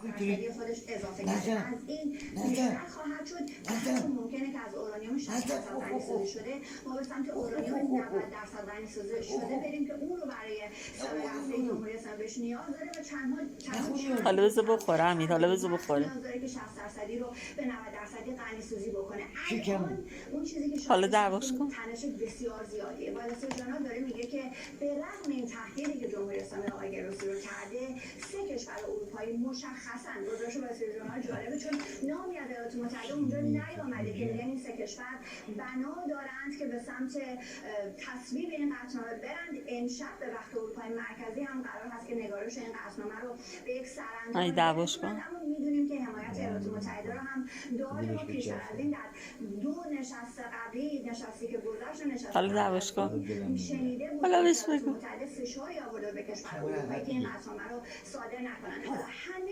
درصدی خودش اضافه کرده. از این بیشتر خواهد شد و حتی ممکنه که از اورانیوم 60% غنی‌سازی شده ما به سمت اورانیوم 90% غنی‌سازی شده بریم که اون رو برای سال‌های اصلی جمهوری اسلامی بهش نیاز داره و چند حالا بذار بخوره حمید، حالا بذار بخوره. نیاز داره که 60% رو به 90% غنی‌سازی بکنه. الان اون چیزی که حالا دعواش کن. تنش بسیار زیادیه. والاسر جناب داره میگه که به رغم این تحقیقی که جمهوری اسلامی آقای گروسی رو کرده، 3 کشور اروپایی مشخصاً گزارش والاسر جناب جالبه چون نامی از ایالات متحده اونجا نیامده که میگن این 3 کشور بنا دارند که به سمت تصویب این قطعنامه برند. امشب به وقت اروپای مرکزی هم قرار هست که نگارش این قطعنامه رو به یک سرانجام دعواش کن. اما میدونیم که حمایت ایالات متحده رو هم داریم و پیش از این در 2 نشست قبلی، نشستی که گذشت و نشست حالا دعواش کن. شنیده بود حالا بهش ایالات بگو. متحده فشاری آورده به کشور اروپایی که این قطعنامه رو صادر نکنن. همه